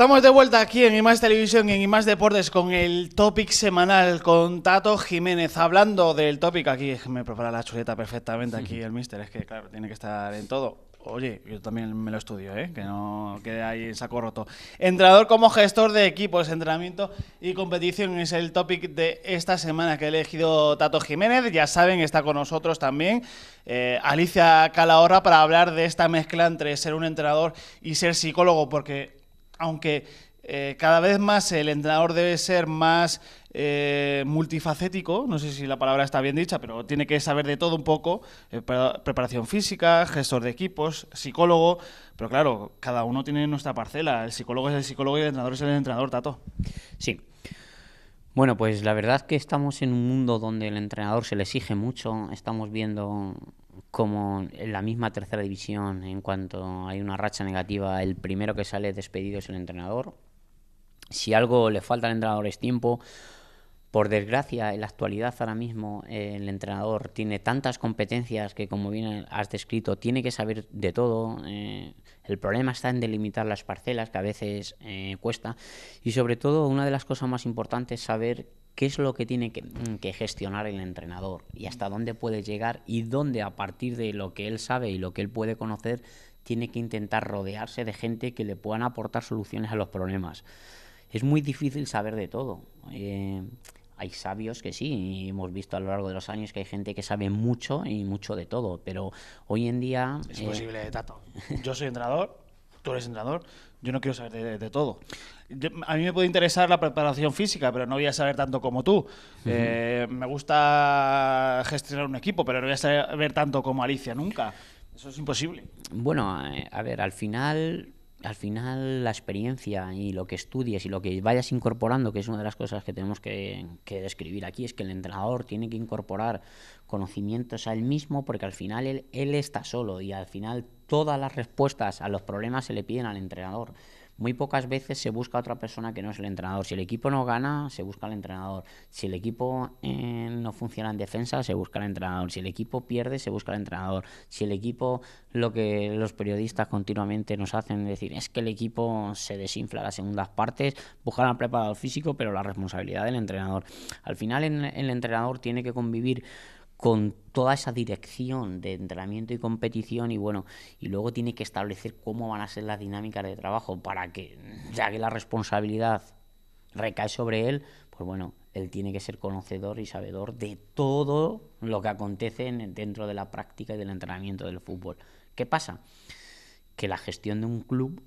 Estamos de vuelta aquí en IMAX Televisión y en IMAX Deportes con el Topic semanal con Tato Jiménez. Hablando del Topic, aquí me prepara la chuleta perfectamente aquí el mister. Es que claro, tiene que estar en todo. Oye, yo también me lo estudio, que no quede ahí en saco roto. Entrenador como gestor de equipos, entrenamiento y competición es el topic de esta semana que ha elegido Tato Jiménez. Ya saben, está con nosotros también Alicia Calahorra para hablar de esta mezcla entre ser un entrenador y ser psicólogo, porque aunque cada vez más el entrenador debe ser más multifacético, no sé si la palabra está bien dicha, pero tiene que saber de todo un poco, preparación física, gestor de equipos, psicólogo, pero claro, cada uno tiene nuestra parcela, el psicólogo es el psicólogo y el entrenador es el entrenador, Tato. Sí. Bueno, pues la verdad es que estamos en un mundo donde el entrenador se le exige mucho, estamos viendo como en la misma tercera división, en cuanto hay una racha negativa, el primero que sale despedido es el entrenador. Si algo le falta al entrenador es tiempo. Por desgracia, en la actualidad ahora mismo el entrenador tiene tantas competencias que, como bien has descrito, tiene que saber de todo. El problema está en delimitar las parcelas, que a veces cuesta. Y sobre todo, una de las cosas más importantes es saber qué es lo que tiene que gestionar el entrenador y hasta dónde puede llegar y dónde, a partir de lo que él sabe y lo que él puede conocer, tiene que intentar rodearse de gente que le puedan aportar soluciones a los problemas. Es muy difícil saber de todo. Hay sabios que sí, y hemos visto a lo largo de los años que hay gente que sabe mucho y mucho de todo, pero hoy en día... Es imposible, Tato. Yo soy entrenador, tú eres entrenador, yo no quiero saber de todo. A mí me puede interesar la preparación física, pero no voy a saber tanto como tú. Me gusta gestionar un equipo, pero no voy a saber tanto como Alicia nunca. Eso es imposible. Bueno, a ver, al final la experiencia y lo que estudies y lo que vayas incorporando, que es una de las cosas que tenemos que describir aquí, es que el entrenador tiene que incorporar conocimientos a él mismo, porque al final él está solo y al final todas las respuestas a los problemas se le piden al entrenador. Muy pocas veces se busca a otra persona que no es el entrenador. Si el equipo no gana, se busca al entrenador. Si el equipo no funciona en defensa, se busca al entrenador. Si el equipo pierde, se busca al entrenador. Si el equipo, lo que los periodistas continuamente nos hacen decir, es que el equipo se desinfla a las segundas partes, buscan al preparador físico, pero la responsabilidad del entrenador. Al final el entrenador tiene que convivir con toda esa dirección de entrenamiento y competición y bueno, y luego tiene que establecer cómo van a ser las dinámicas de trabajo para que, ya que la responsabilidad recae sobre él, pues bueno, él tiene que ser conocedor y sabedor de todo lo que acontece dentro de la práctica y del entrenamiento del fútbol. ¿Qué pasa? Que la gestión de un club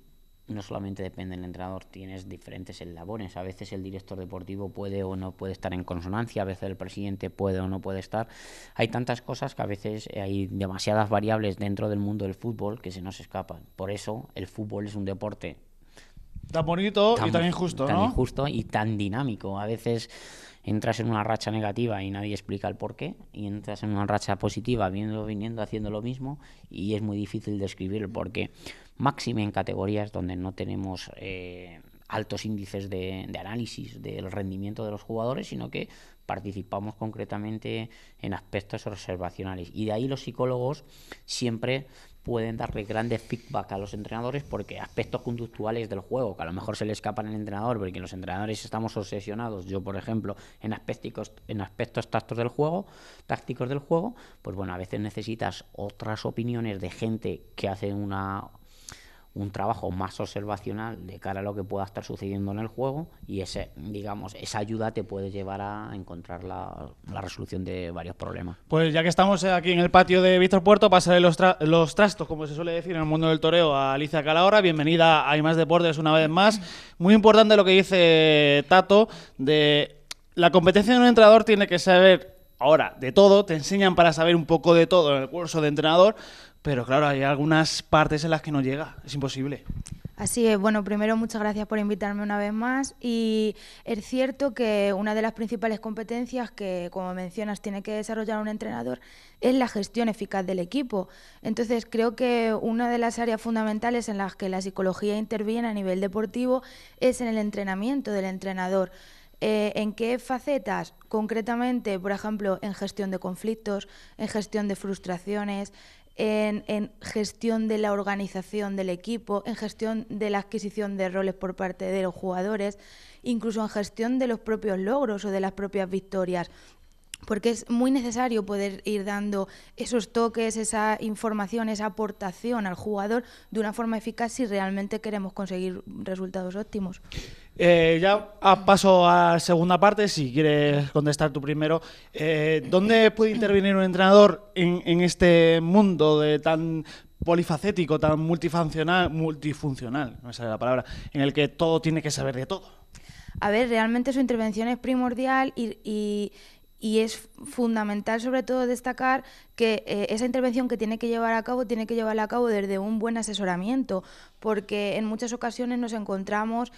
no solamente depende del entrenador, tienes diferentes eslabones. A veces el director deportivo puede o no puede estar en consonancia, a veces el presidente puede o no puede estar. Hay tantas cosas que a veces hay demasiadas variables dentro del mundo del fútbol que se nos escapan. Por eso el fútbol es un deporte tan bonito y tan injusto, tan ¿no? injusto y tan dinámico. A veces entras en una racha negativa y nadie explica el porqué, y entras en una racha positiva viniendo haciendo lo mismo, y es muy difícil describir el porqué. Máxime en categorías donde no tenemos altos índices de análisis del rendimiento de los jugadores, sino que participamos concretamente en aspectos observacionales. Y de ahí los psicólogos siempre pueden darle grandes feedback a los entrenadores, porque aspectos conductuales del juego que a lo mejor se le escapan al entrenador, porque los entrenadores estamos obsesionados, yo por ejemplo, en aspectos tácticos del juego, pues bueno, a veces necesitas otras opiniones de gente que hace un trabajo más observacional de cara a lo que pueda estar sucediendo en el juego, y esa ayuda te puede llevar a encontrar la resolución de varios problemas. Pues ya que estamos aquí en el patio de Víctor Puerto, pasaré los trastos, como se suele decir en el mundo del toreo, a Alicia Calahorra. Bienvenida a IMAX Deportes una vez más. Muy importante lo que dice Tato, de la competencia de un entrenador tiene que saber, ahora, de todo, te enseñan para saber un poco de todo en el curso de entrenador, pero claro, hay algunas partes en las que no llega, es imposible. Así es, bueno, primero muchas gracias por invitarme una vez más, y es cierto que una de las principales competencias que, como mencionas, tiene que desarrollar un entrenador es la gestión eficaz del equipo. Entonces creo que una de las áreas fundamentales en las que la psicología interviene a nivel deportivo es en el entrenamiento del entrenador. ¿En qué facetas? Concretamente, por ejemplo, en gestión de conflictos, en gestión de frustraciones, en gestión de la organización del equipo, en gestión de la adquisición de roles por parte de los jugadores, incluso en gestión de los propios logros o de las propias victorias. Porque es muy necesario poder ir dando esos toques, esa información, esa aportación al jugador de una forma eficaz si realmente queremos conseguir resultados óptimos. Ya paso a la segunda parte, si quieres contestar tú primero. ¿Dónde puede intervenir un entrenador en este mundo de tan polifacético, tan multifuncional, no me sale la palabra, en el que todo tiene que saber de todo? A ver, realmente su intervención es primordial y es fundamental sobre todo destacar que esa intervención que tiene que llevarla a cabo desde un buen asesoramiento, porque en muchas ocasiones nos encontramos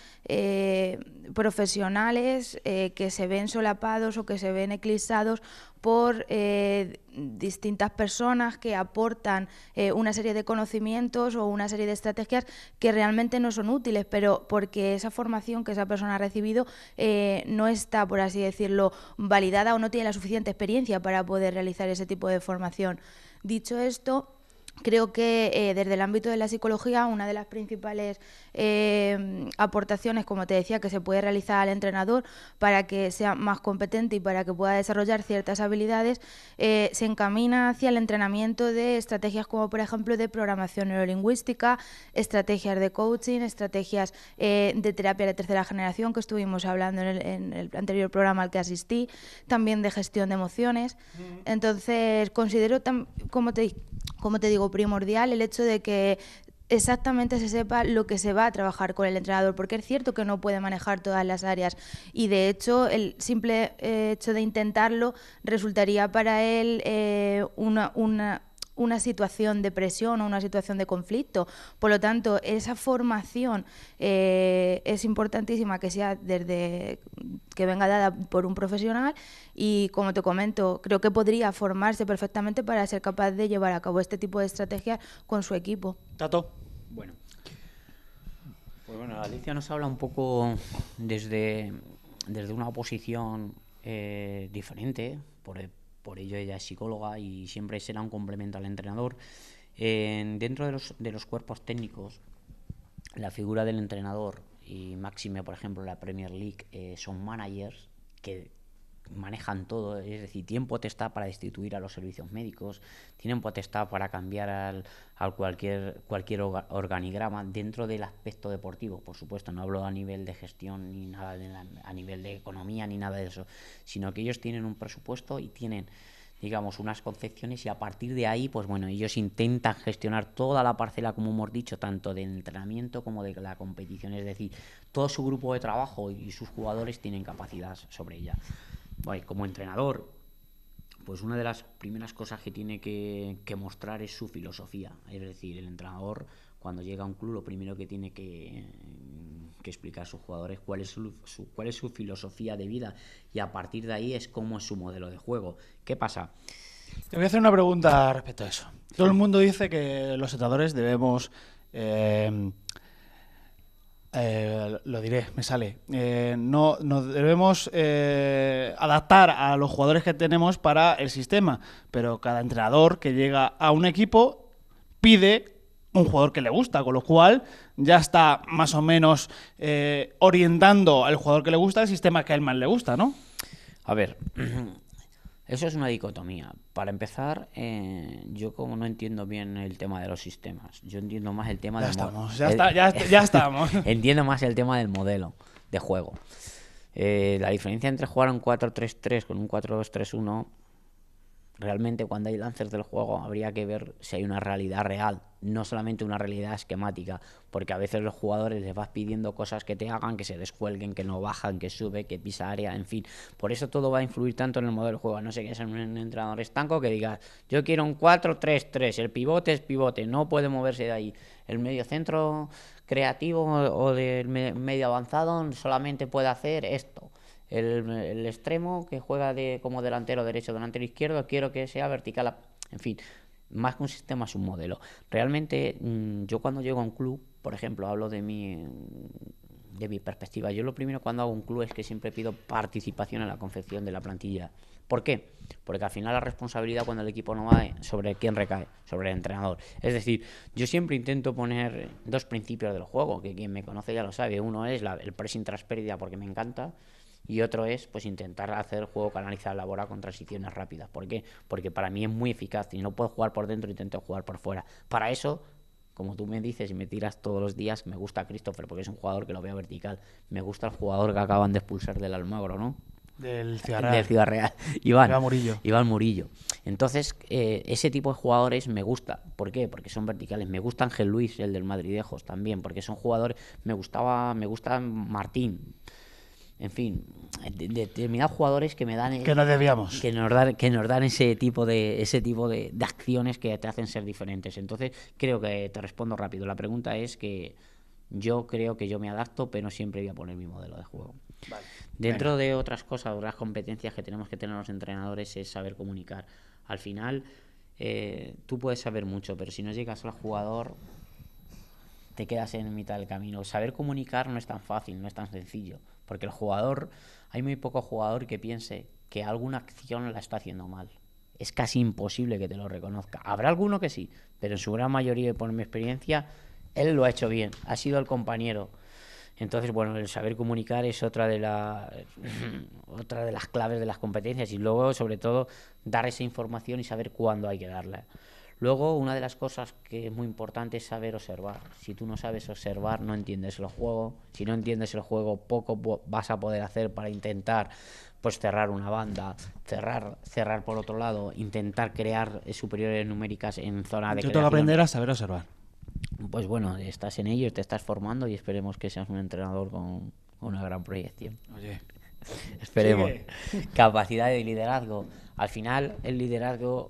profesionales que se ven solapados o que se ven eclipsados por distintas personas que aportan una serie de conocimientos o una serie de estrategias que realmente no son útiles, pero porque esa formación que esa persona ha recibido no está, por así decirlo, validada o no tiene la suficiente experiencia para poder realizar ese tipo de formación. Dicho esto, creo que desde el ámbito de la psicología una de las principales aportaciones, como te decía, que se puede realizar al entrenador para que sea más competente y para que pueda desarrollar ciertas habilidades, se encamina hacia el entrenamiento de estrategias como por ejemplo de programación neurolingüística, estrategias de coaching, estrategias de terapia de tercera generación que estuvimos hablando en el anterior programa al que asistí, también de gestión de emociones. Entonces considero, como te digo, primordial el hecho de que exactamente se sepa lo que se va a trabajar con el entrenador, porque es cierto que no puede manejar todas las áreas y de hecho el simple hecho de intentarlo resultaría para él una situación de presión o una situación de conflicto. Por lo tanto, esa formación es importantísima que sea que venga dada por un profesional y, como te comento, creo que podría formarse perfectamente para ser capaz de llevar a cabo este tipo de estrategias con su equipo. Tato. Bueno, pues bueno, Alicia nos habla un poco desde una posición diferente, por ello ella es psicóloga y siempre será un complemento al entrenador. Dentro de los cuerpos técnicos, la figura del entrenador, y máxime, por ejemplo, la Premier League, son managers que manejan todo, es decir, tienen potestad para destituir a los servicios médicos, tienen potestad para cambiar al cualquier organigrama dentro del aspecto deportivo, por supuesto, no hablo a nivel de gestión ni nada a nivel de economía ni nada de eso, sino que ellos tienen un presupuesto y tienen, digamos, unas concepciones y a partir de ahí, pues bueno, ellos intentan gestionar toda la parcela, como hemos dicho, tanto del entrenamiento como de la competición, es decir, todo su grupo de trabajo y sus jugadores tienen capacidad sobre ella. Bueno, como entrenador, pues una de las primeras cosas que tiene que mostrar es su filosofía. Es decir, el entrenador, cuando llega a un club, lo primero que tiene que explicar a sus jugadores cuál es su filosofía de vida y a partir de ahí es cómo es su modelo de juego. ¿Qué pasa? Te voy a hacer una pregunta respecto a eso. Todo el mundo dice que los entrenadores debemos... lo diré, me sale. No debemos adaptar a los jugadores que tenemos para el sistema, pero cada entrenador que llega a un equipo pide un jugador que le gusta, con lo cual ya está más o menos orientando al jugador que le gusta el sistema que a él más le gusta, ¿no? A ver, eso es una dicotomía. Para empezar, yo como no entiendo bien el tema de los sistemas, yo entiendo más el tema Ya estamos. Entiendo más el tema del modelo de juego. La diferencia entre jugar un 4-3-3 con un 4-2-3-1, realmente cuando hay lances del juego habría que ver si hay una realidad real, no solamente una realidad esquemática, porque a veces los jugadores les vas pidiendo cosas que te hagan, que se descuelguen, que no bajan, que sube, que pisa área, en fin. Por eso todo va a influir tanto en el modelo de juego. No sé qué es un entrenador estanco que diga, yo quiero un 4-3-3, el pivote es pivote, no puede moverse de ahí. El medio centro creativo o del medio avanzado solamente puede hacer esto. El extremo que juega como delantero derecho, delantero izquierdo, quiero que sea vertical. En fin, más que un sistema es un modelo. Realmente, yo cuando llego a un club, por ejemplo, hablo de mí de mi perspectiva. Yo lo primero cuando hago un club es que siempre pido participación en la confección de la plantilla. ¿Por qué? Porque al final la responsabilidad cuando el equipo no va sobre quién recae, sobre el entrenador. Es decir, yo siempre intento poner dos principios del juego, que quien me conoce ya lo sabe. Uno es el pressing tras pérdida porque me encanta, y otro es pues intentar hacer el juego canalizar la bola con transiciones rápidas. ¿Por qué? Porque para mí es muy eficaz. Si no puedo jugar por dentro, intento jugar por fuera. Para eso, como tú me dices y me tiras todos los días, me gusta Christopher porque es un jugador que lo veo vertical. Me gusta el jugador que acaban de expulsar del Almagro, ¿no? Del Ciudad Real. Del Ciudad Real. Iván Murillo. Entonces, ese tipo de jugadores me gusta. ¿Por qué? Porque son verticales. Me gusta Ángel Luis, el del Madridejos, también, porque son jugadores. Me gusta Martín. En fin, determinados jugadores que me dan que nos debíamos, que nos dan ese tipo de acciones que te hacen ser diferentes. Entonces creo que te respondo rápido. La pregunta es que yo creo que yo me adapto, pero siempre voy a poner mi modelo de juego. Vale. Dentro de otras cosas, otras competencias que tenemos que tener los entrenadores es saber comunicar. Al final tú puedes saber mucho, pero si no llegas al jugador te quedas en mitad del camino. Saber comunicar no es tan fácil, no es tan sencillo, porque el jugador, hay muy poco jugador que piense que alguna acción la está haciendo mal. Es casi imposible que te lo reconozca. Habrá alguno que sí, pero en su gran mayoría, por mi experiencia, él lo ha hecho bien, ha sido el compañero. Entonces, bueno, el saber comunicar es otra de las claves de las competencias, y luego, sobre todo, dar esa información y saber cuándo hay que darla. Luego, una de las cosas que es muy importante es saber observar. Si tú no sabes observar, no entiendes el juego. Si no entiendes el juego, poco vas a poder hacer para intentar pues cerrar una banda, cerrar por otro lado, intentar crear superiores numéricas en zona de creación. Yo tengo que aprender a saber observar. Pues bueno, estás en ello, te estás formando y esperemos que seas un entrenador con una gran proyección. Oye, esperemos. Sigue. Capacidad de liderazgo. Al final, el liderazgo,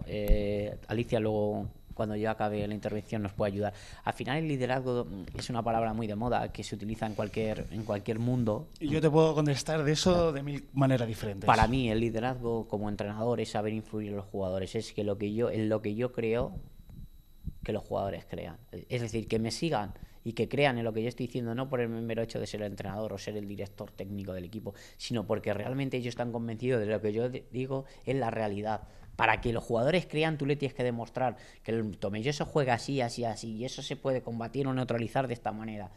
Alicia luego, cuando yo acabe la intervención, nos puede ayudar. Al final, el liderazgo es una palabra muy de moda que se utiliza en cualquier mundo. Y yo te puedo contestar de eso de mil maneras diferentes. Para mí, el liderazgo como entrenador es saber influir en los jugadores. Es que en lo que yo creo, que los jugadores crean. Es decir, que me sigan y que crean en lo que yo estoy diciendo, no por el mero hecho de ser el entrenador o ser el director técnico del equipo, sino porque realmente ellos están convencidos de lo que yo digo es la realidad. Para que los jugadores crean, tú le tienes que demostrar que el Tomelloso juega así, así, así, y eso se puede combatir o neutralizar de esta manera.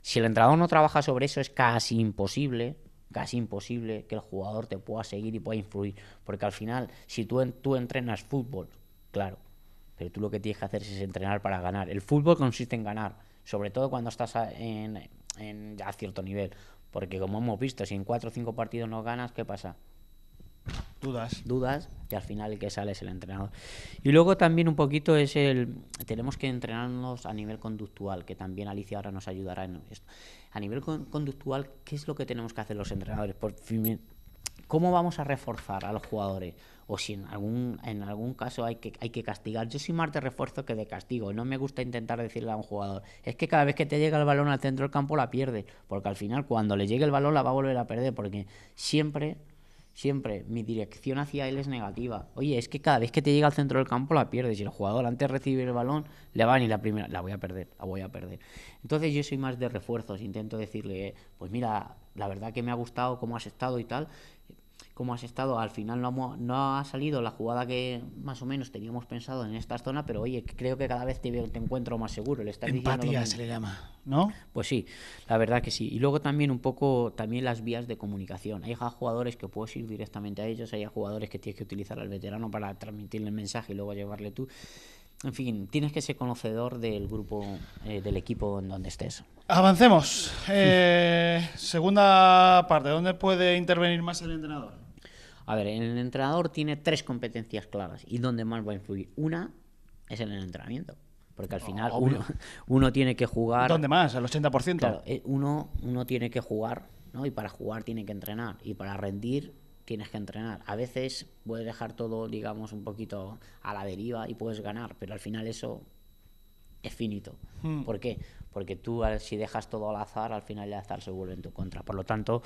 Si el entrenador no trabaja sobre eso, es casi imposible que el jugador te pueda seguir y pueda influir, porque al final, si tú entrenas fútbol, claro, pero tú lo que tienes que hacer es entrenar para ganar. El fútbol consiste en ganar, sobre todo cuando estás a cierto nivel. Porque como hemos visto, si en 4 o 5 partidos no ganas, ¿qué pasa? Dudas y al final el que sale es el entrenador. Y luego también un poquito tenemos que entrenarnos a nivel conductual, que también Alicia ahora nos ayudará en esto. A nivel conductual, ¿qué es lo que tenemos que hacer los entrenadores? ¿Cómo vamos a reforzar a los jugadores? O si en algún caso hay que castigar. Yo soy más de refuerzo que de castigo. No me gusta intentar decirle a un jugador, es que cada vez que te llega el balón al centro del campo la pierdes, porque al final cuando le llegue el balón la va a volver a perder, porque siempre mi dirección hacia él es negativa. Oye, es que cada vez que te llega al centro del campo la pierdes, y el jugador antes de recibir el balón le va y la primera, la voy a perder. Entonces yo soy más de refuerzos, intento decirle, pues mira, la verdad que me ha gustado cómo has estado y tal. Cómo has estado, al final no ha salido la jugada que más o menos teníamos pensado en esta zona, pero oye, creo que cada vez te encuentro más seguro. Le estás empatía se le llama, ¿no? Pues sí, la verdad que sí. Y luego también un poco las vías de comunicación. Hay jugadores que puedes ir directamente a ellos, hay jugadores que tienes que utilizar al veterano para transmitirle el mensaje y luego llevarle tú. En fin, tienes que ser conocedor del grupo, del equipo en donde estés. Avancemos. Segunda parte, ¿dónde puede intervenir más el entrenador? A ver, el entrenador tiene 3 competencias claras y donde más va a influir. Una es en el entrenamiento, porque al final uno tiene que jugar. ¿Dónde más? ¿Al 80%? Claro, uno tiene que jugar, ¿no? Y para jugar tiene que entrenar, y para rendir tienes que entrenar. A veces puedes dejar todo, digamos, un poquito a la deriva y puedes ganar, pero al final eso es finito. ¿Por qué? Porque tú, si dejas todo al azar, al final el azar se vuelve en tu contra. Por lo tanto,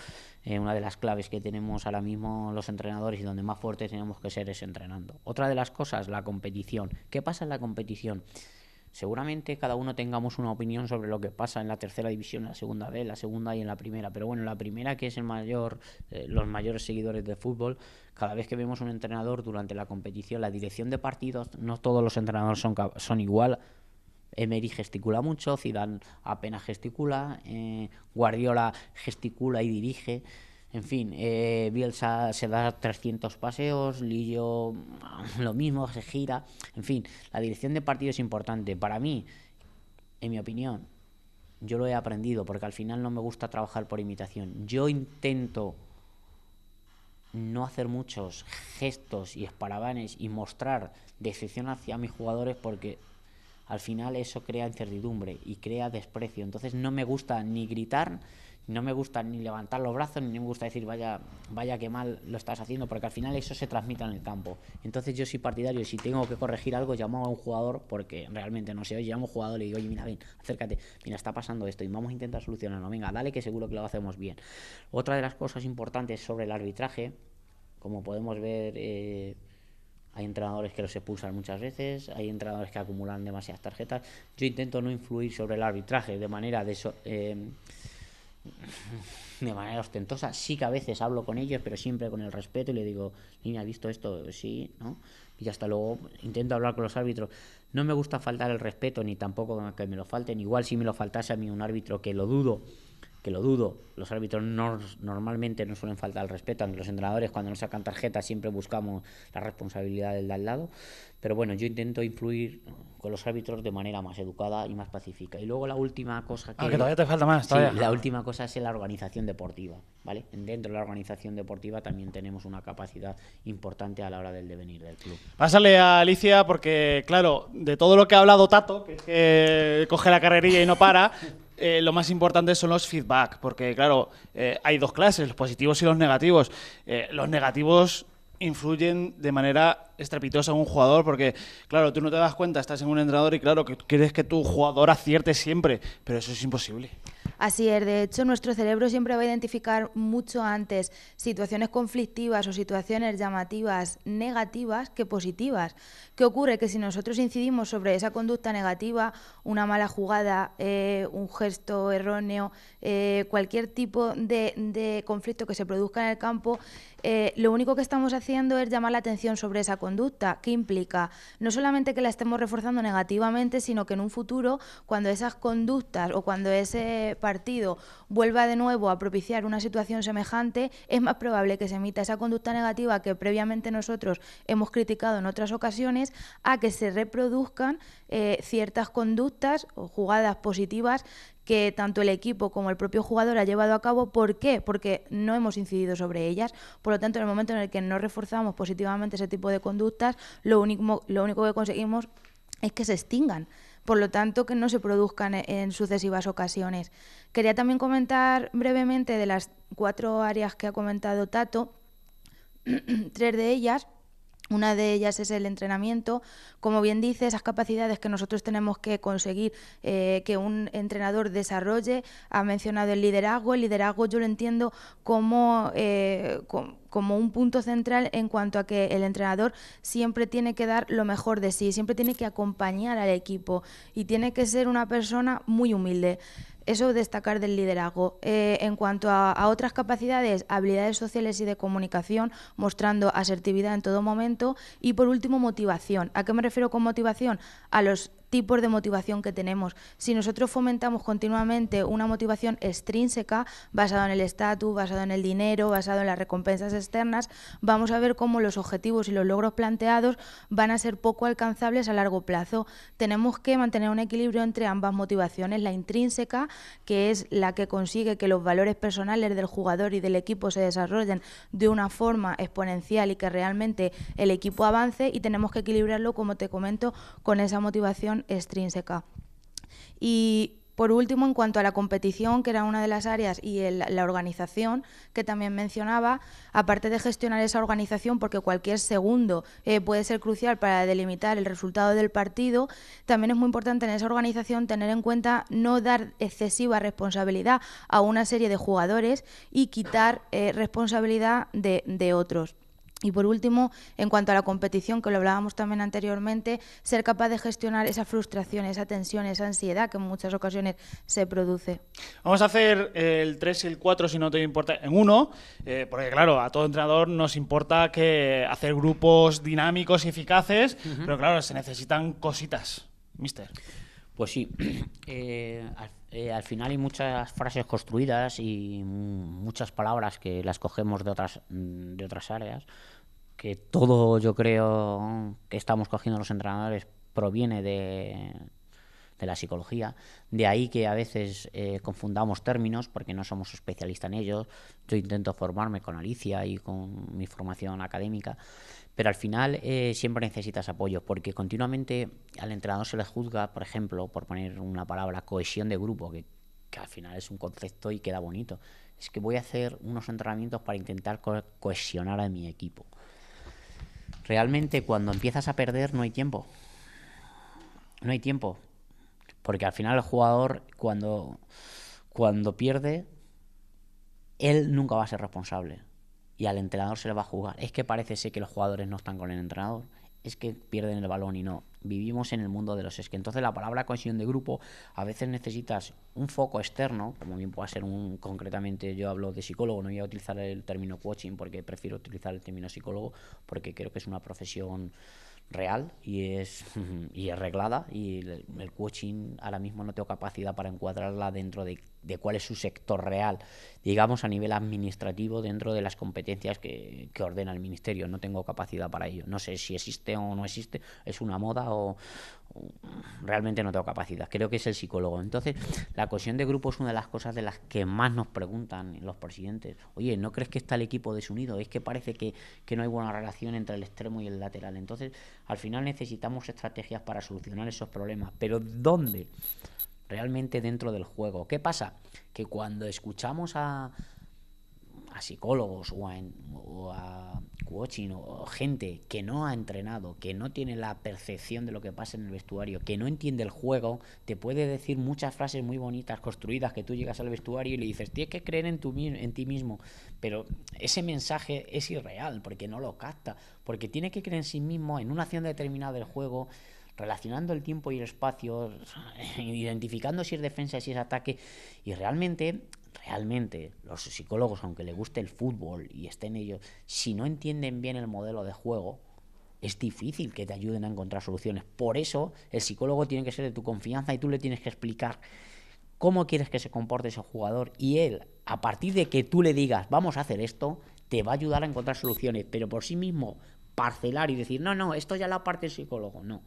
una de las claves que tenemos ahora mismo los entrenadores y donde más fuertes tenemos que ser es entrenando. Otra de las cosas, la competición. ¿Qué pasa en la competición? Seguramente cada uno tengamos una opinión sobre lo que pasa en la tercera división, en la segunda B, en la segunda y en la primera. Pero bueno, en la primera, que es los mayores seguidores de fútbol, cada vez que vemos un entrenador durante la competición, la dirección de partidos, no todos los entrenadores son igual. Emery gesticula mucho, Zidane apenas gesticula, Guardiola gesticula y dirige. En fin, Bielsa se da 300 paseos, Lillo lo mismo, se gira. En fin, la dirección de partido es importante. Para mí, en mi opinión, yo lo he aprendido porque al final no me gusta trabajar por imitación. Yo intento no hacer muchos gestos y esparabanes y mostrar decepción hacia mis jugadores porque al final eso crea incertidumbre y crea desprecio. Entonces no me gusta ni gritar, no me gusta ni levantar los brazos, ni me gusta decir vaya que mal lo estás haciendo, porque al final eso se transmite en el campo. Entonces yo soy partidario y si tengo que corregir algo, llamo a un jugador, porque realmente no sé, oye, llamo a un jugador y le digo, oye, mira, ven, acércate, mira, está pasando esto y vamos a intentar solucionarlo, venga, dale que seguro que lo hacemos bien. Otra de las cosas importantes sobre el arbitraje, como podemos ver, hay entrenadores que los expulsan muchas veces, hay entrenadores que acumulan demasiadas tarjetas. Yo intento no influir sobre el arbitraje de manera ostentosa. Sí que a veces hablo con ellos, pero siempre con el respeto y le digo, niña, ¿has visto esto? Sí, ¿no? Y hasta luego intento hablar con los árbitros. No me gusta faltar el respeto ni tampoco que me lo falten. Igual si me lo faltase a mí un árbitro, que lo dudo, los árbitros normalmente no suelen faltar al respeto, aunque los entrenadores cuando nos sacan tarjetas siempre buscamos la responsabilidad del de al lado, pero bueno, yo intento influir con los árbitros de manera más educada y más pacífica. Y luego la última cosa que todavía te falta más, todavía. Sí, la última cosa es la organización deportiva, ¿vale? Dentro de la organización deportiva también tenemos una capacidad importante a la hora del devenir del club. Pásale a Alicia porque, claro, de todo lo que ha hablado Tato, que es que coge la carrerilla y no para, lo más importante son los feedback, porque claro, hay dos clases, los positivos y los negativos. Los negativos influyen de manera estrepitosa en un jugador, porque claro, tú no te das cuenta, estás en un entrenador y claro, que quieres que tu jugador acierte siempre, pero eso es imposible. Así es, de hecho nuestro cerebro siempre va a identificar mucho antes situaciones conflictivas o situaciones llamativas negativas que positivas. ¿Qué ocurre? Que si nosotros incidimos sobre esa conducta negativa, una mala jugada, un gesto erróneo, cualquier tipo de conflicto que se produzca en el campo, lo único que estamos haciendo es llamar la atención sobre esa conducta, que implica no solamente que la estemos reforzando negativamente, sino que en un futuro, cuando esas conductas o cuando ese partido vuelva de nuevo a propiciar una situación semejante, es más probable que se emita esa conducta negativa que previamente nosotros hemos criticado en otras ocasiones, a que se reproduzcan ciertas conductas o jugadas positivas que tanto el equipo como el propio jugador ha llevado a cabo. ¿Por qué? Porque no hemos incidido sobre ellas. Por lo tanto, en el momento en el que no reforzamos positivamente ese tipo de conductas, lo único que conseguimos es que se extingan. Por lo tanto, que no se produzcan en sucesivas ocasiones. Quería también comentar brevemente de las 4 áreas que ha comentado Tato, 3 de ellas. Una de ellas es el entrenamiento. Como bien dice, esas capacidades que nosotros tenemos que conseguir que un entrenador desarrolle. Ha mencionado el liderazgo. El liderazgo yo lo entiendo como un punto central en cuanto a que el entrenador siempre tiene que dar lo mejor de sí, siempre tiene que acompañar al equipo y tiene que ser una persona muy humilde. Eso destacar del liderazgo. En cuanto a otras capacidades, habilidades sociales y de comunicación, mostrando asertividad en todo momento. Y por último, motivación. ¿A qué me refiero con motivación? A los tipos de motivación que tenemos. Si nosotros fomentamos continuamente una motivación extrínseca, basada en el estatus, basado en el dinero, basado en las recompensas externas, vamos a ver cómo los objetivos y los logros planteados van a ser poco alcanzables a largo plazo. Tenemos que mantener un equilibrio entre ambas motivaciones, la intrínseca, que es la que consigue que los valores personales del jugador y del equipo se desarrollen de una forma exponencial y que realmente el equipo avance, y tenemos que equilibrarlo, como te comento, con esa motivación extrínseca. Y por último, en cuanto a la competición, que era una de las áreas, y la organización, que también mencionaba, aparte de gestionar esa organización, porque cualquier segundo puede ser crucial para delimitar el resultado del partido, también es muy importante en esa organización tener en cuenta no dar excesiva responsabilidad a una serie de jugadores y quitar responsabilidad de otros. Y por último, en cuanto a la competición, que lo hablábamos también anteriormente, ser capaz de gestionar esa frustración, esa tensión, esa ansiedad que en muchas ocasiones se produce. Vamos a hacer el 3 y el 4, si no te importa, en uno, porque claro, a todo entrenador nos importa que hacer grupos dinámicos y eficaces, pero claro, se necesitan cositas, mister. Pues sí, al final hay muchas frases construidas y muchas palabras que las cogemos de otras áreas, que todo yo creo que estamos cogiendo los entrenadores proviene de la psicología. De ahí que a veces confundamos términos porque no somos especialistas en ellos. Yo intento formarme con Alicia y con mi formación académica, pero al final siempre necesitas apoyo, porque continuamente al entrenador se le juzga, por ejemplo, por poner una palabra, cohesión de grupo, que al final es un concepto y queda bonito. Es que voy a hacer unos entrenamientos para intentar cohesionar a mi equipo. Realmente cuando empiezas a perder no hay tiempo. No hay tiempo. Porque al final el jugador cuando pierde, él nunca va a ser responsable. Y al entrenador se le va a juzgar. Es que parece ser que los jugadores no están con el entrenador. Es que pierden el balón y no. Vivimos en el mundo de los es que. Entonces la palabra cohesión de grupo, a veces necesitas un foco externo, como bien puede ser concretamente yo hablo de psicólogo, no voy a utilizar el término coaching porque prefiero utilizar el término psicólogo, porque creo que es una profesión real y es reglada, y el coaching ahora mismo no tengo capacidad para encuadrarla dentro de cuál es su sector real, digamos a nivel administrativo, dentro de las competencias que ordena el ministerio. No tengo capacidad para ello, no sé si existe o no existe, es una moda o realmente no tengo capacidad. Creo que es el psicólogo. Entonces la cohesión de grupo es una de las cosas de las que más nos preguntan los presidentes. Oye, ¿no crees que está el equipo desunido? Es que parece que no hay buena relación entre el extremo y el lateral. Entonces al final necesitamos estrategias para solucionar esos problemas, pero ¿dónde? Realmente dentro del juego. ¿Qué pasa? Que cuando escuchamos a psicólogos o a coaching o gente que no ha entrenado, que no tiene la percepción de lo que pasa en el vestuario, que no entiende el juego, te puede decir muchas frases muy bonitas, construidas, que tú llegas al vestuario y le dices, tienes que creer en ti mismo, pero ese mensaje es irreal porque no lo capta, porque tiene que creer en sí mismo en una acción determinada del juego, relacionando el tiempo y el espacio, identificando si es defensa y si es ataque. Y realmente los psicólogos, aunque les guste el fútbol y estén ellos, si no entienden bien el modelo de juego, es difícil que te ayuden a encontrar soluciones. Por eso el psicólogo tiene que ser de tu confianza y tú le tienes que explicar cómo quieres que se comporte ese jugador, y él, a partir de que tú le digas vamos a hacer esto, te va a ayudar a encontrar soluciones. Pero por sí mismo parcelar y decir no, esto ya la parte del psicólogo, no.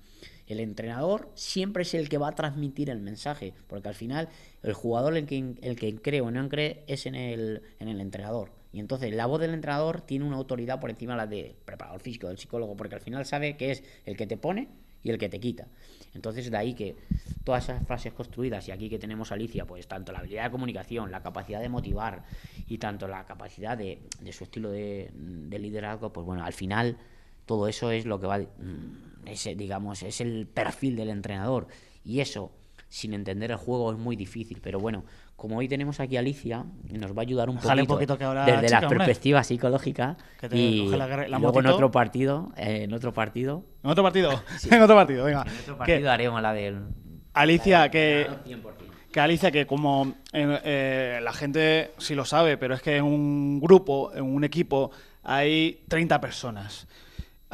El entrenador siempre es el que va a transmitir el mensaje, porque al final el jugador el que cree o no cree es en el entrenador. Y entonces la voz del entrenador tiene una autoridad por encima de la del preparador físico, del psicólogo, porque al final sabe que es el que te pone y el que te quita. Entonces de ahí que todas esas frases construidas, y aquí que tenemos a Alicia, pues tanto la habilidad de comunicación, la capacidad de motivar y tanto la capacidad de su estilo de liderazgo, pues bueno, al final todo eso es lo que va, es el perfil del entrenador. Y eso, sin entender el juego, es muy difícil. Pero bueno, como hoy tenemos aquí a Alicia, nos va a ayudar un poquito que ahora, desde chica, la perspectiva psicológica. Y luego en otro partido. ¿En otro partido? Sí. En otro partido, venga. En otro partido haremos la del... Alicia, que Alicia, que como la gente sí lo sabe, pero es que en un grupo, en un equipo, hay 30 personas.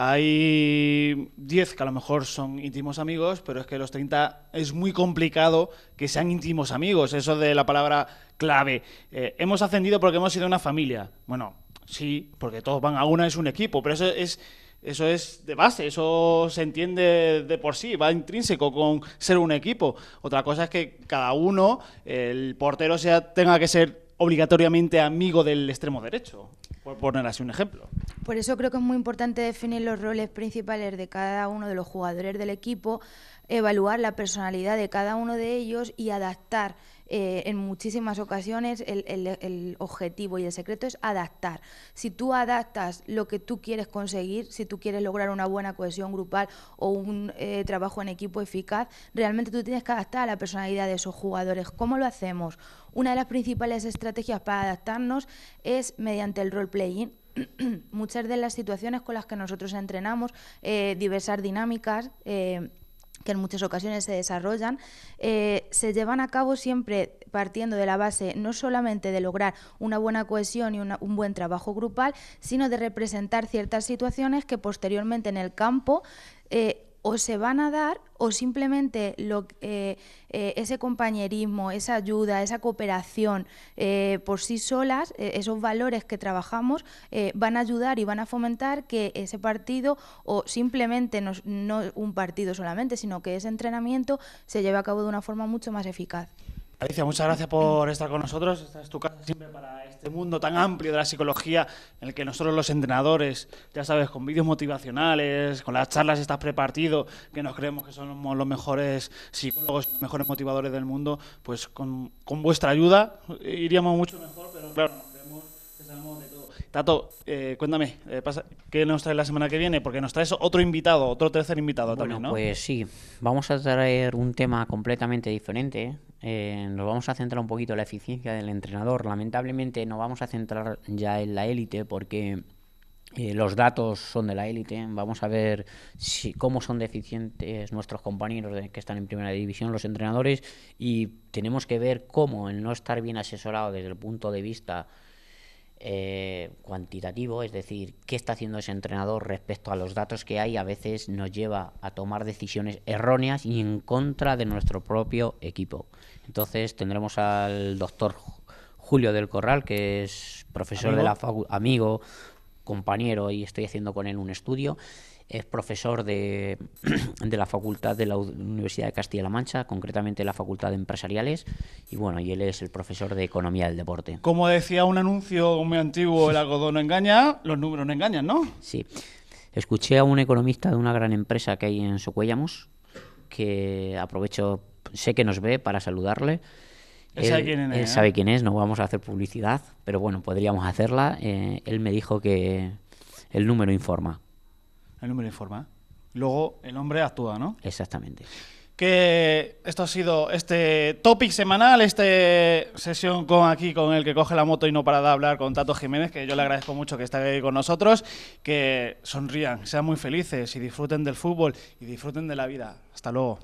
Hay 10 que a lo mejor son íntimos amigos, pero es que los 30 es muy complicado que sean íntimos amigos. Eso de la palabra clave. Hemos ascendido porque hemos sido una familia. Bueno, sí, porque todos van a una, es un equipo, pero eso es de base, eso se entiende de por sí, va intrínseco con ser un equipo. Otra cosa es que cada uno, el portero tenga que ser obligatoriamente amigo del extremo derecho, por poner así un ejemplo. Por eso creo que es muy importante definir los roles principales de cada uno de los jugadores del equipo, evaluar la personalidad de cada uno de ellos y adaptar. En muchísimas ocasiones el objetivo y el secreto es adaptar. Si tú adaptas lo que tú quieres conseguir, si tú quieres lograr una buena cohesión grupal o un trabajo en equipo eficaz, realmente tú tienes que adaptar a la personalidad de esos jugadores. ¿Cómo lo hacemos? Una de las principales estrategias para adaptarnos es mediante el role-playing. muchas de las situaciones con las que nosotros entrenamos, diversas dinámicas, que en muchas ocasiones se desarrollan, se llevan a cabo siempre partiendo de la base no solamente de lograr una buena cohesión y un buen trabajo grupal, sino de representar ciertas situaciones que posteriormente en el campo o se van a dar o simplemente ese compañerismo, esa ayuda, esa cooperación por sí solas, esos valores que trabajamos van a ayudar y van a fomentar que ese partido, o simplemente no un partido solamente, sino que ese entrenamiento se lleve a cabo de una forma mucho más eficaz. Alicia, muchas gracias por estar con nosotros. Esta es tu casa siempre para este mundo tan amplio de la psicología, en el que nosotros los entrenadores, ya sabes, con vídeos motivacionales, con las charlas estas prepartido, que nos creemos que somos los mejores psicólogos, los mejores motivadores del mundo, pues con vuestra ayuda iríamos mucho mejor, pero claro, nos creemos que sabemos de todo. Tato, cuéntame, ¿qué nos traes la semana que viene? Porque nos traes otro invitado, otro tercer invitado también, ¿no? Pues sí, vamos a traer un tema completamente diferente. Nos vamos a centrar un poquito en la eficiencia del entrenador. Lamentablemente nos vamos a centrar ya en la élite porque los datos son de la élite. Vamos a ver cómo son deficientes nuestros compañeros que están en primera división, los entrenadores, y tenemos que ver cómo el no estar bien asesorado desde el punto de vista cuantitativo, es decir, qué está haciendo ese entrenador respecto a los datos que hay, a veces nos lleva a tomar decisiones erróneas y en contra de nuestro propio equipo. Entonces tendremos al doctor Julio del Corral, que es profesor de la amigo, compañero, y estoy haciendo con él un estudio. Es profesor de la facultad de la Universidad de Castilla-La Mancha, concretamente la Facultad de Empresariales, y bueno, y él es el profesor de Economía del Deporte. Como decía un anuncio muy antiguo, el algodón no engaña, los números no engañan, ¿no? Sí. Escuché a un economista de una gran empresa que hay en Socuellamos, que aprovecho, sé que nos ve, para saludarle. Él sabe quién es. Él sabe quién es, no vamos a hacer publicidad, pero bueno, podríamos hacerla. Él me dijo que el número informa. El número informa. Luego el hombre actúa, ¿no? Exactamente. Que esto ha sido este topic semanal, esta sesión con el que coge la moto y no para de hablar, con Tato Jiménez, que yo le agradezco mucho que esté aquí con nosotros, que sonrían, sean muy felices y disfruten del fútbol y disfruten de la vida. Hasta luego.